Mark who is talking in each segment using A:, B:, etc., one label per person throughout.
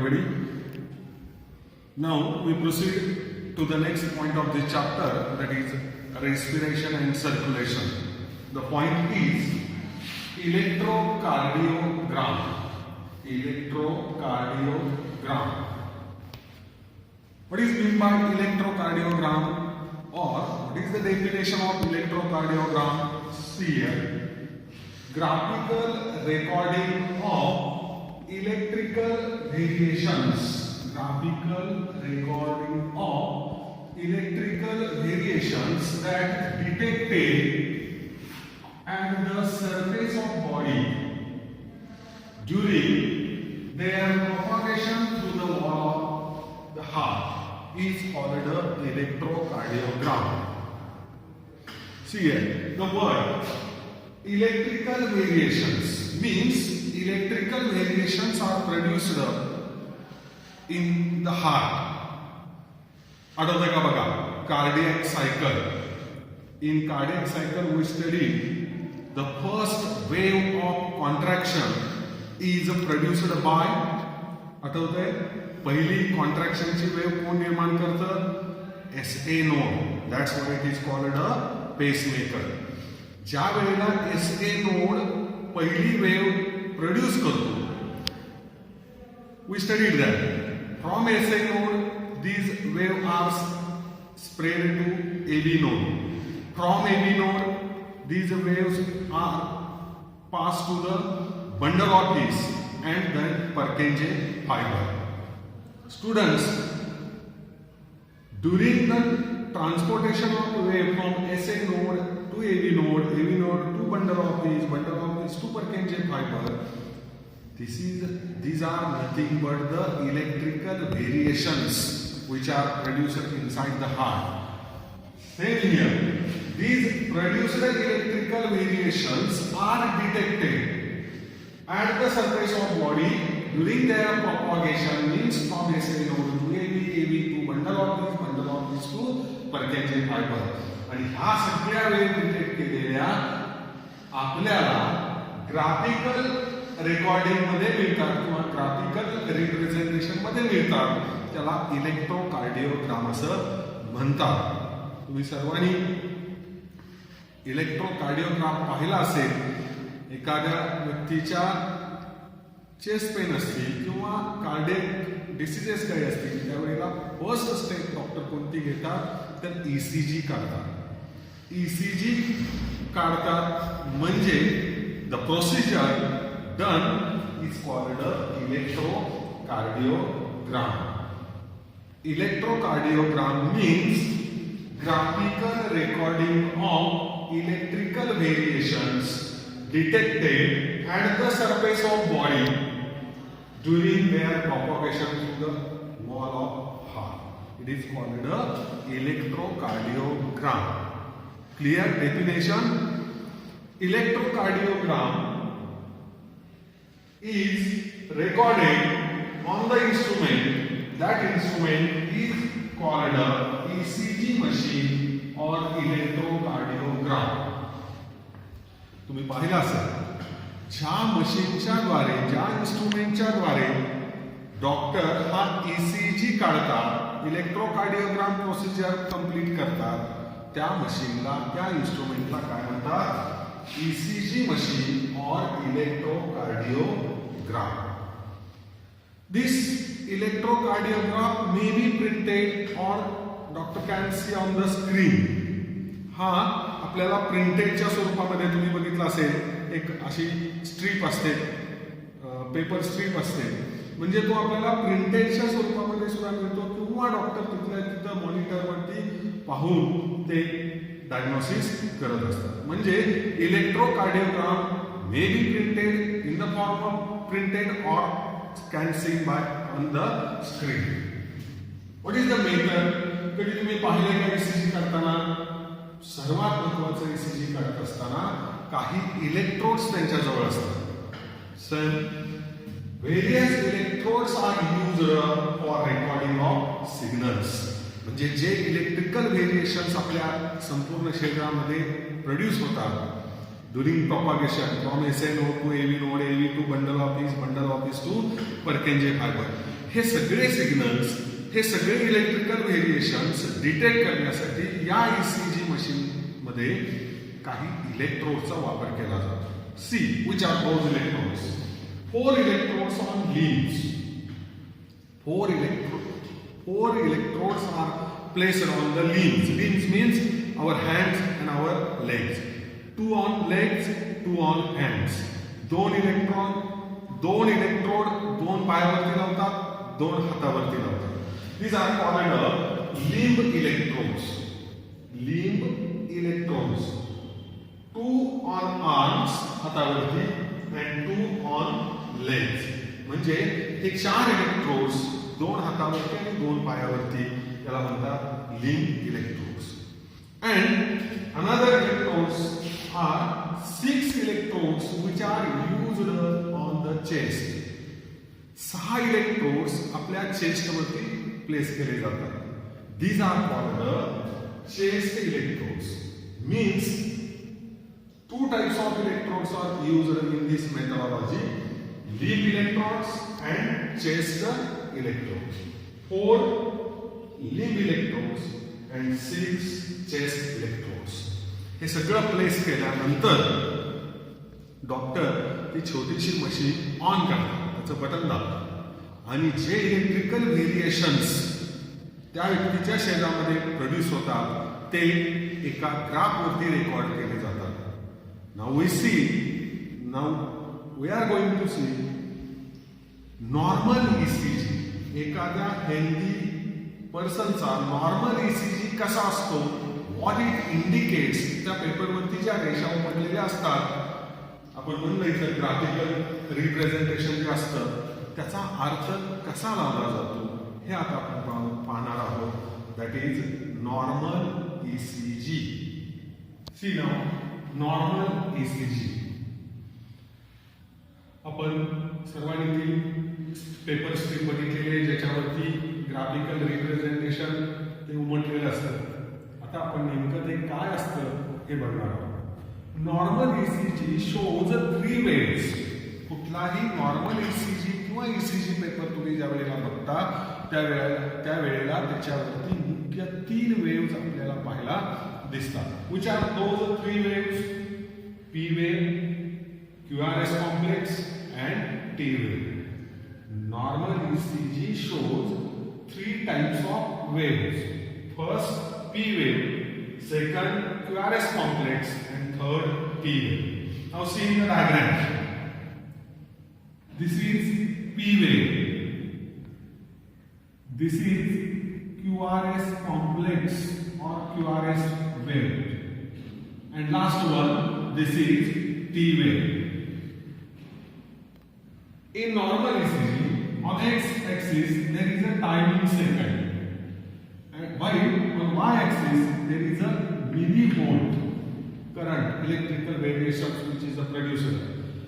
A: everybody. Now we proceed to the next point of this chapter, that is respiration and circulation. The point is electrocardiogram. Electrocardiogram. What is meant by electrocardiogram, or what is the definition of electrocardiogram? See here. Graphical recording of electrical variations. Graphical recording of electrical variations that detected at the surface of body during their propagation through the wall of the heart is called an electrocardiogram. See here, the word electrical variations means electrical variations are produced in the heart. आठवतंय का बघा, cardiac cycle. In cardiac cycle we studied the first wave of contraction is produced by, आठवतंय, पहिली contraction ची wave कोण निर्माण करतं? SA node. That's why it is called a pacemaker. ज्या वेळेला SA node पहिली वेव प्रोड्यूस करतो, we studied that from SA node these waves are spread to AV node. From AV node these waves are passed to the bundle of peace and then Purkinje fiber. Students, during the transportation of wave from SA node to AV node to bundle of peace to Purkinje fiber, these are nothing but the electrical variations which are produced inside the heart. Same here, these produced electrical variations are detected at the surface of body during their propagation, means from SA node to AV to bundle of peace to Purkinje fiber. आणि ह्या सगळ्या वेळी detect केलेल्या आपल्याला graphical recording मध्ये मिळतात किंवा graphical representation मध्ये मिळतात, त्याला इलेक्ट्रोकार्डिओग्राम असं म्हणतात. तुम्ही सर्वांनी इलेक्ट्रोकार्डिओग्राम पाहिला असेल. एखाद्या व्यक्तीच्या चेस्ट पेन असतील किंवा कार्डियक डिसीजेस काही असतील, त्यावेळेला फर्स्ट स्टेप डॉक्टर कोणती घेतात तर ECG काढतात. ECG काढतात म्हणजे the procedure done is called electrocardiogram. Electrocardiogram means graphical recording of electrical variations detected at the surface of body during their propagation through the wall of heart. It is called a electrocardiogram. Clear definition? Electrocardiogram is recorded on the instrument. That instrument is called a ECG machine or electrocardiogram. तुम्ही पाहिलं असेल, ज्या मशीनच्या द्वारे, ज्या इन्स्ट्रुमेंटच्या द्वारे doctor हा ECG काढतात, इलेक्ट्रोकार्डिओग्राम प्रोसिजर कंप्लीट करतात, त्या मशीनला, त्या इन्स्ट्रुमेंटला काय म्हणतात? ECG मशीन और इलेक्ट्रोकार्डिओग्राम. This electrocardiogram may be printed or doctor can see on the screen. हा आपल्याला प्रिंटेडच्या स्वरूपामध्ये तुम्ही बघितलं असेल, एक अशी स्ट्रीप असते, पेपर स्ट्रीप असते, म्हणजे तो आपल्याला प्रिंटेडच्या स्वरूपामध्ये सुद्धा मिळतो, किंवा डॉक्टर तिथल्या तिथं मॉनिटरवरती पाहून ते डायग्नोसिस करत असतात. म्हणजे electrocardiogram may be printed in the form of printed or can seen by on the screen. What is the method? कधी तुम्ही पाहिले का ECG करताना? सर्वात महत्त्वाचं ECG करत असताना काही इलेक्ट्रोड्स त्यांच्या जवळ असतात. So various electrodes are used for recording of signals. म्हणजे जे इलेक्ट्रिकल व्हेरिएशन्स आपल्या संपूर्ण शरीरामध्ये प्रोड्यूस होतात during propagation from SA node to AV node to bundle of peace to Purkinje fiber. हे सगळे सिग्नल्स, हे सगळे इलेक्ट्रिकल व्हेरिएशन्स डिटेक्ट करण्यासाठी या ECG मशीन मध्ये काही इलेक्ट्रोडचा वापर केला जातो. See which are those electrodes. 4 electrodes on limbs. 4 electrodes are placed on the limbs. Limbs means our hands and our legs. 2 on legs, 2 on hands. 2 electrode 2 पायावरती लावतात, 2 हातावरती लावतात. These are called limb electrodes. Limb electrodes. 2 on arms हातावरती and 2 on legs. म्हणजे हे 4 electrodes 2 हातावरती आणि 2 पायावरती, त्याला म्हणतात लिंब electrodes. And another electrodes are 6 electrodes which are used on the chest. 6 electrodes आपल्या चेस्ट वरती प्लेस केले जातात. These are called the chest electrodes. Means 2 types of electrodes are used in this methodology: limb electrodes and chest electrodes. 4 limb electrodes and 6 chest electrodes. हे सगळं place केल्यानंतर doctor ती छोटीशी machine on करतात, त्याचं बटन दाबतात आणि जे इलेक्ट्रिकल व्हेरिएशन्स त्या व्यक्तीच्या शरीरामध्ये प्रोड्यूस होतात ते एका ग्राफवरती रेकॉर्ड केले जातात. Now we are going to see normal ECG. एखाद्या हेल्दी पर्सनचा नॉर्मल ECG कसा असतो, व्हॉट इट इंडिकेट्स. त्या पेपरवरती ज्या रेषा उमटलेल्या असतात, आपण म्हणलं इथं ग्राफिकल रिप्रेझेंटेशन जे असतं त्याचा अर्थ कसा लावला जातो हे आता आपण पाहणार आहोत. That is normal ECG. See now normal ECG. आपण सर्वांनी पेपर स्ट्रिप बघितलेले ज्याच्यावरती ग्राफिकल रिप्रेझेंटेशन ते उमटलेलं असतं. आता आपण नेमकं ते काय असतं हे बघणार आहोत. Normal ECG shows 3 waves. कुठलाही नॉर्मल ECG किंवा ECG पेपर तुम्ही ज्या वेळेला बघता त्यावेळेला त्याच्यावरती मुख्य 3 वेव्स आपल्याला पाहायला दिसतात. Which are those 3 waves? P wave, QRS complex and T wave. Normal ECG shows 3 types of waves. First P wave, second QRS complex and third T wave. Now see in the diagram. This is P wave. This is QRS complex or QRS wave. And last one, this is T wave. In normal ECG, on x-axis there is a time in second, and while on y-axis there is a millivolt current, electrical variations which is a producer.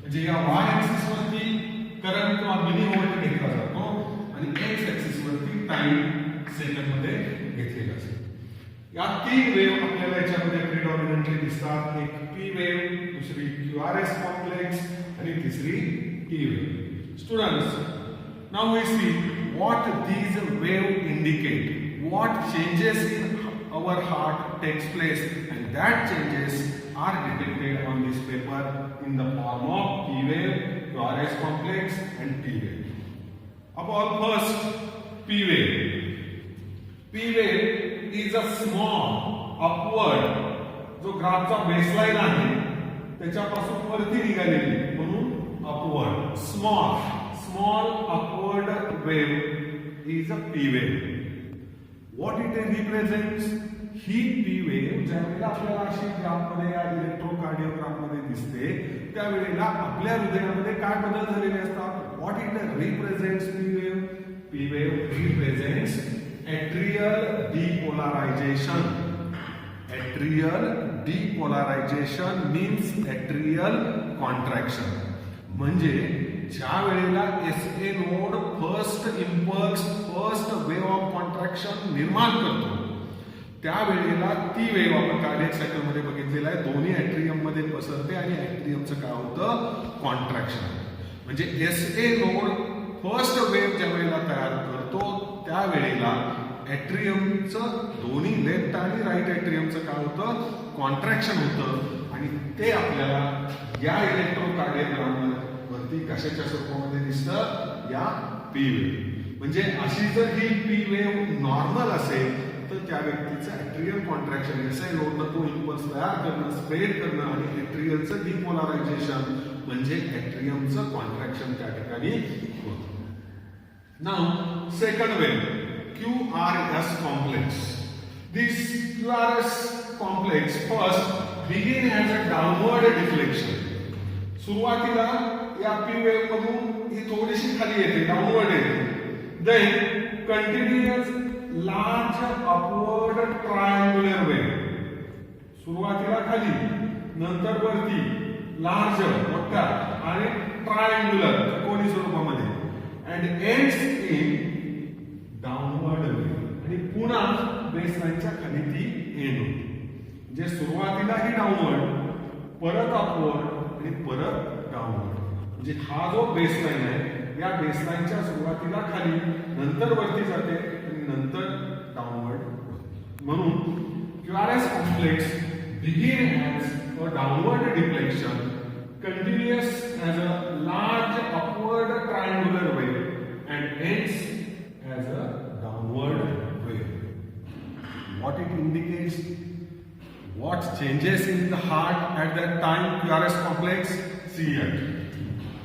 A: म्हणजे या y-axis वरती current किंवा millivolt घेतला जातो आणि x-axis वरती time second मध्ये घेतलेला असतो. या 3 वेव्ह आपल्याला याच्यामध्ये प्रिडॉमिनंटली दिसतात. एक P वेव्ह, दुसरी QRS कॉम्प्लेक्स आणि तिसरी T wave. Students, now we see what these waves indicate, what changes in our heart takes place, and that changes are detected on this paper in the form of P wave, QRS complex and T wave. About first P wave. P wave is a small upward, जो ग्राफचा baseline आहे त्याच्यापासून वरती निघालेली म्हणून upward, small upward wave is a P wave. What it represents? He P wave ज्यावेळेला आपल्याला अशी ग्राफमध्ये या इलेक्ट्रोकार्डिओग्राफमध्ये दिसते त्यावेळेला आपल्या हृदयामध्ये काय बदल झालेले असतात. What it represents P wave? P wave represents atrial depolarization. Atrial depolarization means atrial contraction. म्हणजे ज्या वेळेला SA node first impulse, first wave of contraction निर्माण करतो त्यावेळेला ती वेव्ह आपण कार्डियक सायकल मध्ये बघितलेला आहे, दोन्ही ॲट्रियम मध्ये पसरते आणि ॲट्रियमचं काय होतं, कॉन्ट्रॅक्शन. म्हणजे SA नोड फर्स्ट वेव्ह ज्या वेळेला तयार करतो त्यावेळेला ॲट्रियमचं दोन्ही लेफ्ट आणि राईट ॲट्रियमचं काय होतं, कॉन्ट्रॅक्शन होतं आणि ते आपल्याला या इलेक्ट्रोकार्डियोग्राम वरती कशाच्या स्वरूपामध्ये दिसतं, या पी वेव्ह. म्हणजे अशी जर ही पी वेव्ह नॉर्मल असेल तर त्या व्यक्तीचं ॲट्रियल कॉन्ट्रॅक्शन एसआय नोडनं तो इम्पल्स तयार करणं, स्प्रेड करणं आणि ॲट्रियलचं डिपोलरायझेशन म्हणजे ॲट्रियमचं कॉन्ट्रॅक्शन त्या ठिकाणी होतं. Now second wave QRS complex. This QRS complex first begin as a downward deflection. सुरुवातीला या पी वेव्ह मधून ही थोडीशी खाली येते, डाउनवर्ड येते. Then continuous large upward triangular wave. सुरुवातीला खाली, नंतर वरती, लार्ज मोठा आणि ट्रायंग्युलर त्रिकोणी स्वरूपामध्ये and ends in downward wave. आणि पुन्हा बेसलाईनच्या खाली ती एंड होते. म्हणजे सुरुवातीला ही डाउनवर्ड, परत अपवर्ड आणि परत डाउनवर्ड. म्हणजे हा जो बेसलाईन आहे या बेसलाईनच्या सुरुवातीला खाली, नंतर वरती जाते आणि नंतर डाउनवर्ड होते. म्हणून QRS complex begin as a downward deflection, continuous as a large upward triangular wave and ends as a downward wave. What it indicates? What changes in the heart at that time? QRS complex. See it.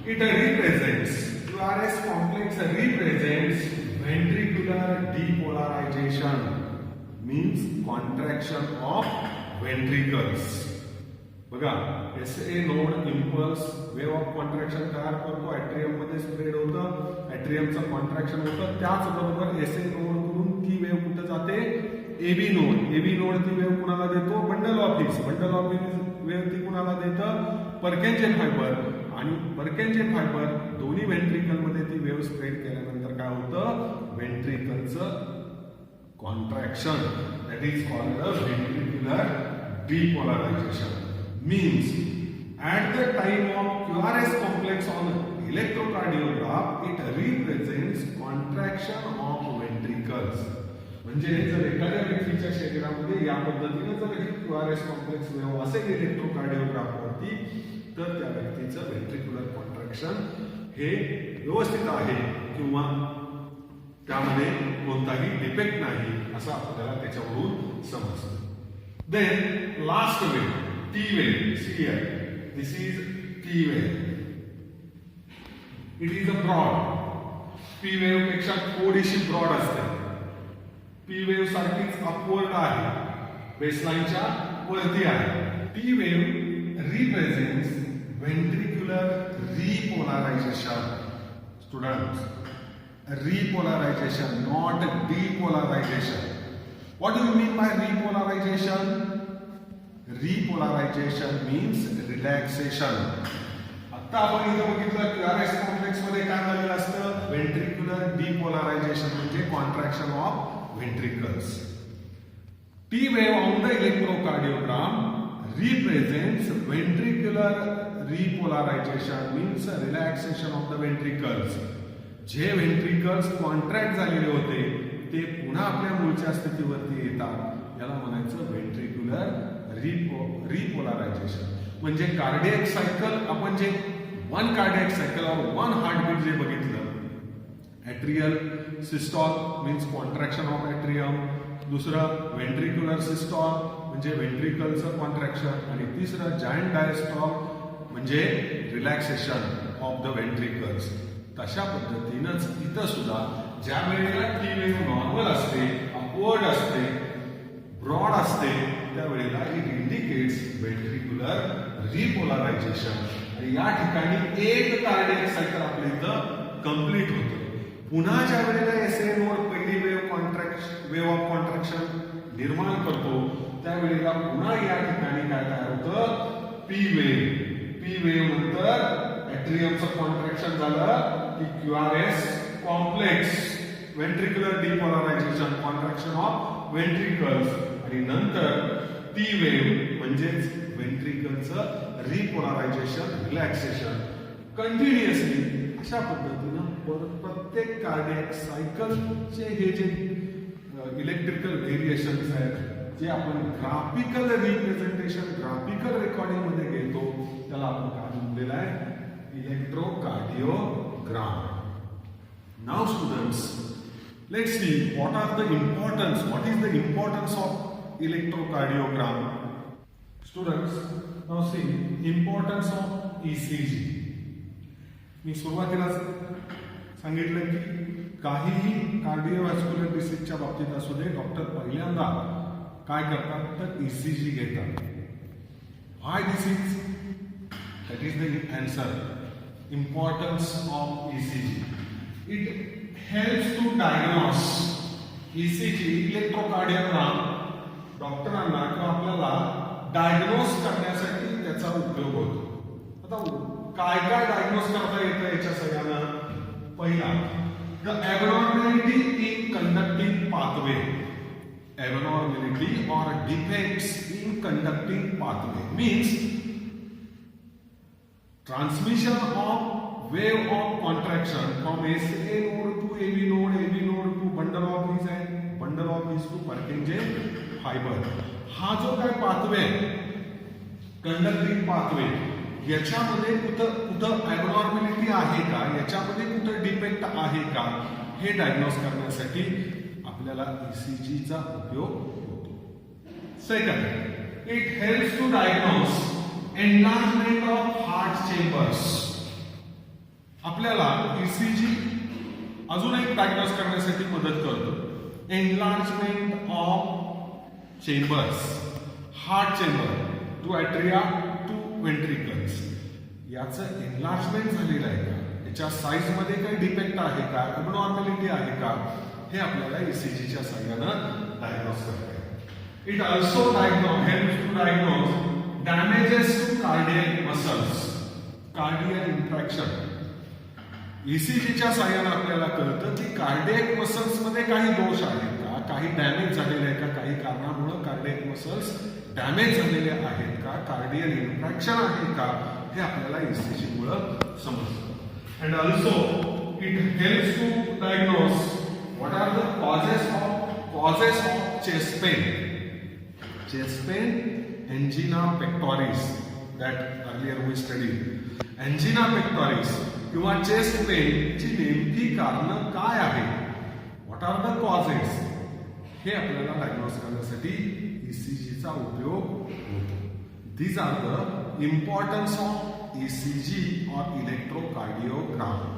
A: It represents, QRS complex represents ventricular depolarization, means contraction of ventricles. बघा, SA node impulse wave of contraction तयार करतो, atrium मध्ये spread होतं, ॲट्रियमचं contraction होतं. त्याचबरोबर SA node कडून ती wave कुठे जाते, एबी नोड. एबी नोड ती वेव्ह कुणाला देतो, bundle of hills. Bundle of wave ती कुणाला देतं, पर्केंजन फायबर. आणि पर्केंजन फायबर दोन्ही व्हेंट्रिकल मध्ये ती वेव्ह स्प्रेड केल्यानंतर काय होतं, व्हेंट्रिकलचं contraction, that is called a ventricular depolarization. Means at the time of QRS complex on electrocardiogram it represents contraction of ventricles. म्हणजे जर एखाद्या व्यक्तीच्या शरीरामध्ये या पद्धतीने जर QRS कॉम्प्लेक्स वेव्ह असेल इलेक्ट्रोकार्डिओग्राफ वरती तर त्या व्यक्तीचं व्हेंट्रिक्युलर कॉन्ट्रॅक्शन हे व्यवस्थित आहे किंवा त्यामध्ये कोणताही डिफेक्ट नाही असं आपल्याला त्याच्यावरून समजतं. Then last wave, T wave. See here, this is T wave. It is a broad. P wave पेक्षा थोडीशी ब्रॉड असते. पी वेव्ह सारखीच अपवर्ड आहे, बेसलाईनच्या वरती आहे. T wave represents ventricular repolarization. Students, repolarization, not depolarization. What do you mean by repolarization? Repolarization means relaxation. आता आपण इथे बघितलं QRS कॉम्प्लेक्स मध्ये काय झालेलं असतं, व्हेंट्रिक्युलर डिपोलारायझेशन म्हणजे contraction of ventricles. T wave on the electrocardiogram represents ventricular repolarization, means relaxation of the ventricles. जे व्हेंट्रिकल्स कॉन्ट्रॅक्ट झालेले होते ते पुन्हा आपल्या मूळच्या स्थितीवरती येतात, याला म्हणायचं व्हेंट्रिक्युलर रिपोलारायझेशन. म्हणजे कार्डियक सायकल, आपण जे वन कार्डियक सायकल और वन हार्टबीट जे बघितलं, atrial सिस्टॉल means contraction of atrium, दुसरं व्हेंट्रिक्युलर सिस्टॉल म्हणजे व्हेंट्रिकलचं कॉन्ट्रॅक्शन, आणि तिसरं जायंट डायस्टॉल म्हणजे रिलॅक्सेशन ऑफ द व्हेंट्रिकल्स. तशा पद्धतीनंच इथं सुद्धा ज्या वेळेला टी वेव्ह नॉर्मल असते, अपवर्ड असते, ब्रॉड असते, त्यावेळेला इट इंडिकेट्स व्हेंट्रिक्युलर रिपोलारायझेशन. आणि या ठिकाणी एक कार्डियक सायकल आपल्या इथं कंप्लीट होतं. पुन्हा ज्या वेळेला एसए नोड पहिली वेव्ह ऑफ कॉन्ट्रॅक्शन निर्माण करतो त्यावेळेला पुन्हा या ठिकाणी काय तयार होतं, पी वेव्ह. पी वेव्ह नंतर ॲट्रियमचं कॉन्ट्रॅक्शन झालं की QRS complex, ventricular depolarization, contraction of ventricles, आणि नंतर टी वेव्ह म्हणजेच व्हेंट्रिकलचं रिपोलारायझेशन, रिलॅक्सेशन. कंटिन्युअसली अशा पद्धतीनं प्रत्येक कार्डियक सायकलचे हे जे इलेक्ट्रिकल व्हेरिएशन्स आहेत जे आपण ग्राफिकल रिप्रेझेंटेशन ग्राफिकल रेकॉर्डिंग मध्ये घेतो त्याला आपण काय म्हणलेलं आहे electrocardiogram. Now students, let's see what is the importance of electrocardiogram. Students, now see importance of ECG. मी सुरुवातीला सांगितलं की काहीही कार्डिओव्हॅस्क्युलर डिसीजच्या बाबतीत असू दे डॉक्टर पहिल्यांदा काय करतात तर ECG घेतात. Why this is? That is the answer. Importance of ECG. It helps to diagnose. ECG इलेक्ट्रोकार्डिओग्राम डॉक्टरांना किंवा आपल्याला डायग्नोज करण्यासाठी त्याचा उपयोग होतो. आता काय काय डायग्नोज करता येतं याच्या सगळ्यांना? पहिला, the abnormality in conducting pathway. Abnormality or defects in conducting pathway means transmission of wave of contraction from SA node to AV node to bundle of these and bundle of these to Purkinje fiber. हा जो काय pathway conducting pathway याच्यामध्ये कुठं abnormality आहे का, याच्यामध्ये कुठं defect आहे का हे डायग्नोज करण्यासाठी आपल्याला ECG चा उपयोग होतो. Second, it helps to diagnose enlargement of heart chambers. आपल्याला ECG अजून एक डायग्नोज करण्यासाठी मदत करतो. Enlargement of chambers, heart chamber two atria two ventricles. याचं एनलार्जमेंट झालेलं आहे का, याच्या साईज मध्ये काही डिफेक्ट आहे का, ॲबनॉर्मॅलिटी आहे का, हे आपल्याला ECGच्या साहाय्यानं डायग्नोज करता येईल. It also helps to diagnose damages to cardiac muscles, cardiac infarction. ECGच्या साहाय्याने आपल्याला कळतं की कार्डियक मसल्स मध्ये काही दोष आहेत का, काही डॅमेज झालेले आहे का, काही कारणामुळे कार्डियक मसल्स डॅमेज झालेले आहेत का, कार्डियल इन्फ्रॅक्शन आहे का, हे आपल्याला ECG मुळे समजतं. And also it helps to diagnose what are the causes of chest pain. Chest pain, angina pectoris that earlier we studied. Angina pectoris किंवा चेस्ट पेन ची नेमकी कारण काय आहे, व्हॉट आर द कॉजेस, हे आपल्याला डायग्नोज करण्यासाठी ECG चा उपयोग होतो. These are the importance of ECG or electrocardiogram.